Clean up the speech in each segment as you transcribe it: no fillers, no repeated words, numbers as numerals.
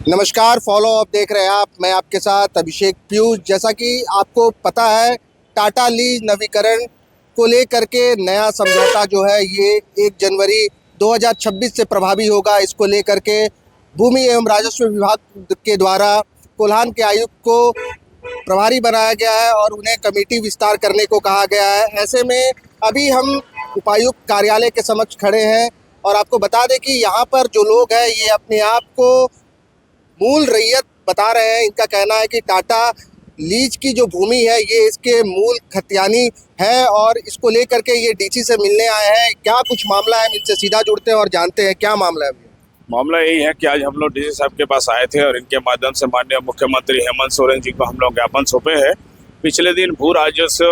नमस्कार, follow up देख रहे हैं आप। मैं आपके साथ अभिषेक पीयूष। जैसा कि आपको पता है, टाटा लीज नवीकरण को लेकर के नया समझौता जो है ये 1 जनवरी 2026 से प्रभावी होगा। इसको लेकर के भूमि एवं राजस्व विभाग के द्वारा कोल्हान के आयुक्त को प्रभारी बनाया गया है और उन्हें कमेटी विस्तार करने को कहा गया है। ऐसे में अभी हम उपायुक्त कार्यालय के समक्ष खड़े हैं और आपको बता दें कि यहाँ पर जो लोग हैं ये अपने आप को मूल रैयत बता रहे हैं। इनका कहना है कि टाटा लीज की जो भूमि है ये इसके मूल खतियानी है और इसको लेकर के ये डीसी से मिलने आए हैं। क्या कुछ मामला है, इनसे सीधा जुड़ते हैं और जानते हैं क्या मामला है। मामला यही है कि आज हम लोग डीसी साहब के पास आए थे और इनके माध्यम से माननीय मुख्यमंत्री हेमंत सोरेन जी को हम लोग ज्ञापन सौंपे हैं। पिछले दिन भू राजस्व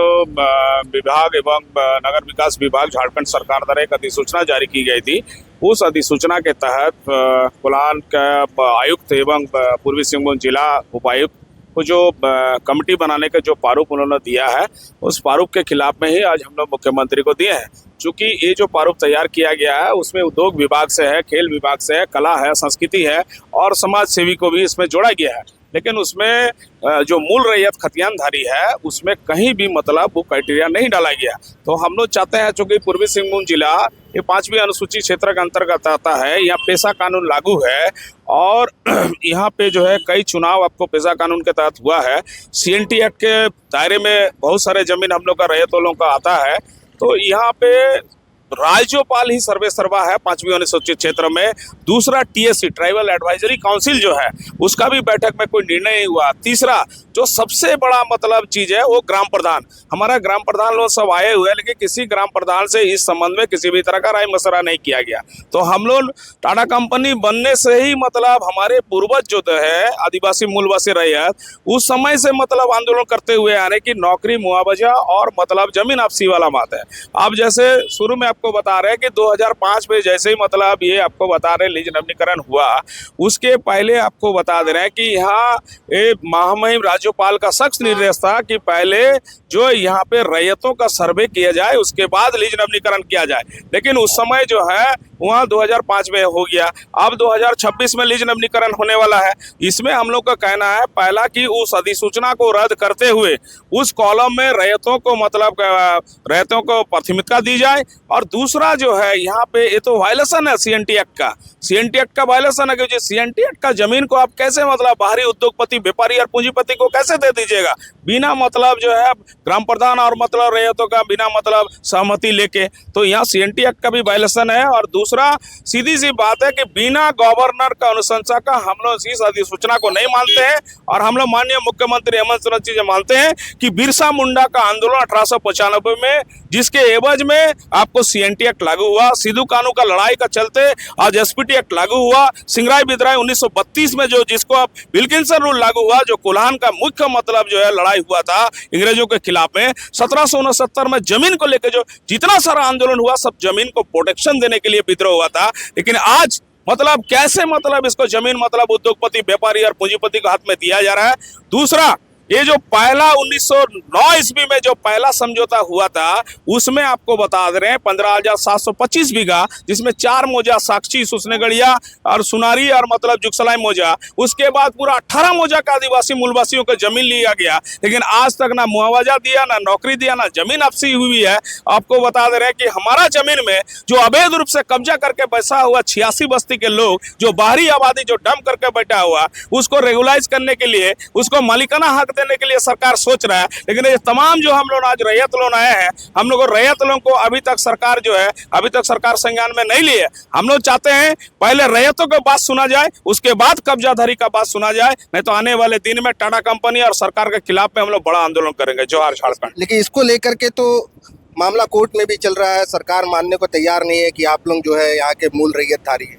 विभाग एवं नगर विकास विभाग झारखंड सरकार द्वारा एक अधिसूचना जारी की गई थी। उस अधिसूचना के तहत कोल्हान का आयुक्त एवं पूर्वी सिंहभूम जिला उपायुक्त को जो कमेटी बनाने का जो प्रारूप उन्होंने दिया है, उस प्रारूप के खिलाफ में ही आज हम लोग मुख्यमंत्री को दिए हैं। चूँकि ये जो प्रारूप तैयार किया गया है उसमें उद्योग विभाग से है, खेल विभाग से है, कला है, संस्कृति है और समाज सेवी को भी इसमें जोड़ा गया है। लेकिन उसमें जो मूल रैयत खतियानधारी है उसमें कहीं भी मतलब वो क्राइटेरिया नहीं डाला गया। तो हम लोग चाहते हैं, चूँकि पूर्वी सिंहभूम जिला ये 5वीं अनुसूचित क्षेत्र के अंतर्गत आता है, यहाँ पेशा कानून लागू है और यहाँ पे जो है कई चुनाव आपको पेशा कानून के तहत हुआ है। CNT एक्ट के दायरे में बहुत सारे जमीन हम लोग का रैयत वालों का आता है। तो यहाँ पे राज्यपाल ही सर्वे सर्वा है 5वीं अनुसूचित क्षेत्र में। दूसरा TSC ट्राइबल एडवाइजरी काउंसिल जो है उसका भी बैठक में कोई निर्णय नहीं हुआ। तीसरा जो सबसे बड़ा मतलब चीज़ है वो ग्राम प्रधान, हमारा ग्राम प्रधान लोग सब आए हुए हैं लेकिन किसी ग्राम प्रधान से इस संबंध में किसी भी तरह का राय मशवरा नहीं किया गया। तो हम लोग टाटा कंपनी बनने से ही मतलब हमारे पूर्वज जो है आदिवासी मूलवासी रैयत उस समय से मतलब आंदोलन करते हुए आ रहे कि नौकरी मुआवजा और मतलब जमीन आपसी वाला बात है। अब जैसे शुरू में आपको बता रहे हैं कि 2005 में जैसे ही मतलब ये आपको बता रहे लीज नवीनीकरण हुआ, उसके पहले आपको बता दे रहे हैं कि यहाँ महामहिम राज्यपाल का सख्त निर्देश था कि पहले जो यहाँ पे रैयतों का सर्वे किया जाए उसके बाद लीज नवीनीकरण किया जाए। लेकिन उस समय जो है वहाँ 2005 में हो गया। अब 2026 में लीज नवीनीकरण होने वाला है। इसमें हम लोग का कहना है पहला कि उस अधिसूचना को रद्द करते हुए उस कॉलम में रैयतों को मतलब रैयतों को प्राथमिकता दी जाए। और दूसरा जो है यहाँ पे ये तो वायलेशन है CNT एक्ट का। CNT एक्ट का वायलेशन है कि CNT एक्ट का जमीन को आप कैसे मतलब बाहरी उद्योगपति, व्यापारी और पूंजीपति को कैसे दे दीजिएगा बिना मतलब जो है ग्राम प्रधान और मतलब रैयतों का बिना मतलब सहमति लेके। तो यहाँ CNT एक्ट का भी वायलेशन है। और दूसरा सीधी सी बात है कि बिना गवर्नर का अनुशंसा का हम लोग इस अधिसूचना को नहीं मानते हैं और हम लोग माननीय मुख्यमंत्री हेमंत सोरेन जी मानते हैं कि बिरसा मुंडा का आंदोलन 1895 में जिसके एवज में आपको CNT एक्ट लागू हुआ, सिद्धू कानू का लड़ाई का चलते आज SPT एक्ट लागू हुआ, सिंगराई बिदराई 1932 में जो जिसको अब विल्किंसन रूल लागू हुआ, जो कोल्हान का मुख्य मतलब जो है लड़ाई हुआ था अंग्रेजों के खिलाफ में 1769 में जमीन को लेकर जो जितना सारा आंदोलन हुआ सब जमीन को प्रोटेक्शन देने के लिए विद्रोह हुआ था। लेकिन आज मतलब कैसे मतलब इसको जमीन मतलब उद्योगपति, व्यापारी और पूंजीपति को हाथ में दिया जा रहा है। दूसरा ये जो पहला 1909 ईस्वी में जो पहला समझौता हुआ था उसमें आपको बता दे रहे हैं 15,725 बीघा, जिसमें 4 मौजा साक्षी, सुसनेगढ़िया और सुनारी और मतलब जुगसलाई मौजा, उसके बाद पूरा 18 मौजा का आदिवासी मूलवासियों का जमीन लिया गया। लेकिन आज तक ना मुआवजा दिया, ना नौकरी दिया, ना जमीन आपसी हुई है। आपको बता दे रहे हैं कि हमारा जमीन में जो अवैध रूप से कब्जा करके बैठा हुआ 86 बस्ती के लोग, जो बाहरी आबादी जो डंप करके बैठा हुआ, उसको रेगुलाइज करने के लिए, उसको मालिकाना हक देने के लिए सरकार सोच रहा है। लेकिन ये तमाम जो हम लोग आज रैयत लोग आए हैं, हम लोग रैयत लोगों को अभी तक सरकार जो है अभी तक सरकार संज्ञान में नहीं ली है। हम लोग चाहते हैं पहले रैयतों की बात सुना जाए, उसके बाद कब्जाधारी का बात सुना जाए, नहीं तो आने वाले दिन में टाटा कंपनी और सरकार के खिलाफ में हम लोग बड़ा आंदोलन करेंगे। जोहार झारखंड। लेकिन इसको लेकर के तो मामला कोर्ट में भी चल रहा है, सरकार मानने को तैयार नहीं है कि आप लोग जो है यहाँ के मूल रैयतधारी है।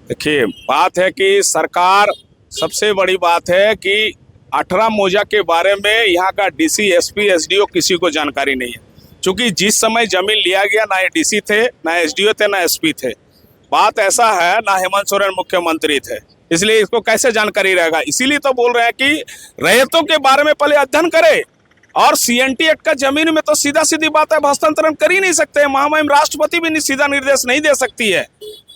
देखिए बात है कि सरकार, सबसे बड़ी बात है कि 18 मौजा के बारे में यहाँ का DC, SP, SDO किसी को जानकारी नहीं है। क्योंकि जिस समय जमीन लिया गया ना DC थे, ना SDO थे, ना SP थे। बात ऐसा है ना हेमंत सोरेन मुख्यमंत्री थे, इसलिए इसको कैसे जानकारी रहेगा। इसीलिए तो बोल रहे हैं कि रैयतों के बारे में पहले अध्ययन करे। और CNT एक्ट का जमीन में तो सीधा सीधी बात है हस्तांतरण कर ही नहीं सकते। महामहिम राष्ट्रपति भी सीधा निर्देश नहीं दे सकती है।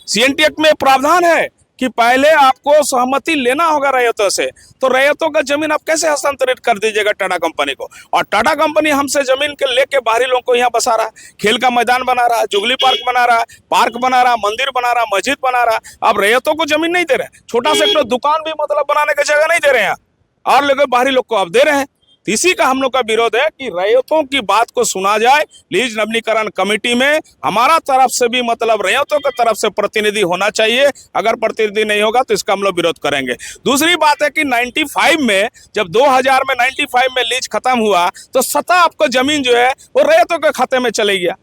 CNT एक्ट में प्रावधान है कि पहले आपको सहमति लेना होगा रैयतों से। तो रैयतों का जमीन आप कैसे हस्तांतरित कर दीजिएगा टाटा कंपनी को? और टाटा कंपनी हमसे जमीन के लेके बाहरी लोगों को यहाँ बसा रहा है, खेल का मैदान बना रहा है, जुगली पार्क बना रहा, मंदिर बना रहा, मस्जिद बना रहा। अब रैयतों को जमीन नहीं दे रहे, छोटा सा एक दुकान भी मतलब बनाने की जगह नहीं दे रहे हैं, और लेकिन बाहरी लोग को अब दे रहे हैं। इसी का हम लोग का विरोध है कि रैयतों की बात को सुना जाए। लीज नवीनीकरण कमेटी में हमारा तरफ से भी मतलब रैयतों की तरफ से प्रतिनिधि होना चाहिए। अगर प्रतिनिधि नहीं होगा तो इसका हम लोग विरोध करेंगे। दूसरी बात है कि 95 में जब 2000 में 95 में लीज खत्म हुआ तो स्वतः आपको जमीन जो है वो रैयतों के खाते में चले गया,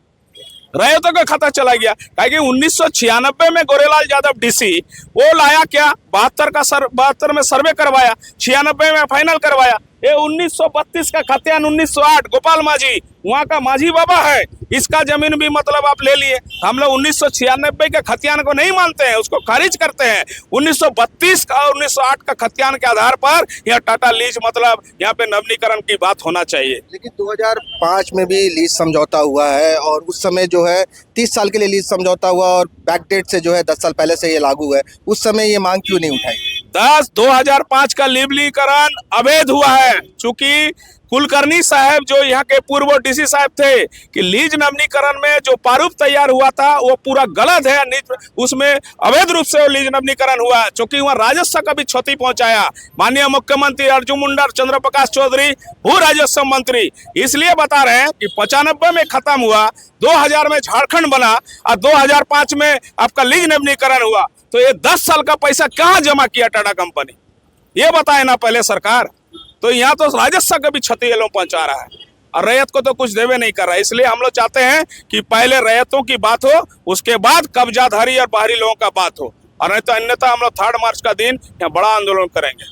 रैयतों का खाता चला गया। क्योंकि 1996 में गोरेलाल यादव डीसी वो लाया क्या, 72 में सर्वे करवाया, 96 में फाइनल करवाया। ये 1932 का खतियान 1908 गोपाल माझी वहाँ का माझी बाबा है, इसका जमीन भी मतलब आप ले लिए। हम लोग 1996 के खतियान को नहीं मानते हैं, उसको खारिज करते हैं। 1932 का और 1908 का खतियान के आधार पर यह टाटा लीज मतलब यहाँ पे नवीनीकरण की बात होना चाहिए। लेकिन 2005 में भी लीज समझौता हुआ है और उस समय जो है 30 साल के लिए लीज समझौता हुआ और बैकडेट से जो है 10 साल पहले से ये लागू है। उस समय ये मांग क्यों नहीं उठाई? 2005 का लीबलीकरण अवैध हुआ है, चूंकि कुलकर्णी साहब जो यहाँ के पूर्व डीसी साहब थे कि लीज नवीनीकरण में जो प्रारूप तैयार हुआ था वो पूरा गलत है, उसमें अवैध रूप से वो लीज नवीनीकरण हुआ, क्योंकि वहाँ राजस्व का भी क्षति पहुंचाया। माननीय मुख्यमंत्री अर्जुन मुंडा, चंद्र प्रकाश चौधरी भू राजस्व मंत्री इसलिए बता रहे हैं कि 95 में खत्म हुआ, 2000 में झारखंड बना और 2005 में आपका लीज नवीनीकरण हुआ। तो ये 10 साल का पैसा कहाँ जमा किया टाटा कंपनी, ये बताए ना पहले सरकार। तो यहाँ तो राजस्व का भी क्षति ये लोग पहुंचा रहा है और रैयत को तो कुछ देवे नहीं कर रहा है। इसलिए हम लोग चाहते हैं कि पहले रैयतों की बात हो, उसके बाद कब्जाधारी और बाहरी लोगों का बात हो, और नहीं तो अन्यथा हम लोग 3 मार्च का दिन यहाँ बड़ा आंदोलन करेंगे।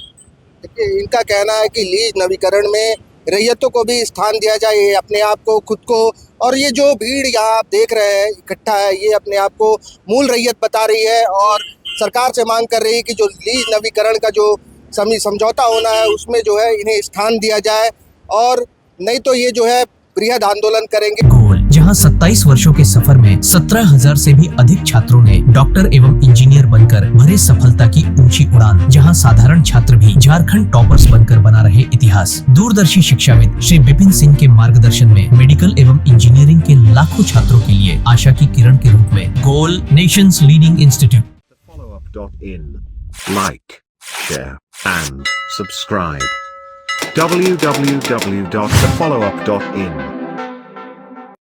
देखिए, इनका कहना है कि लीज नवीकरण में रैयतों को भी स्थान दिया जाए, ये अपने आप को खुद को, और ये जो भीड़ यहाँ आप देख रहे हैं इकट्ठा है, ये अपने आप को मूल रैयत बता रही है और सरकार से मांग कर रही है कि जो लीज नवीकरण का जो समझौता होना है उसमें जो है इन्हें स्थान दिया जाए, और नहीं तो ये जो है बृहद आंदोलन करेंगे। गोल, जहां 27 वर्षों के सफर में 17,000 से भी अधिक छात्रों ने डॉक्टर एवं इंजीनियर बनकर भरे सफलता की ऊंची उड़ान, जहां साधारण छात्र भी झारखंड टॉपर्स बनकर बना रहे इतिहास। दूरदर्शी शिक्षाविद श्री विपिन सिंह के मार्गदर्शन में मेडिकल एवं इंजीनियरिंग के लाखों छात्रों के लिए आशा की किरण के रूप में goal, nations leading institute. Followup.in. Like, share, and subscribe. www.thefollowup.in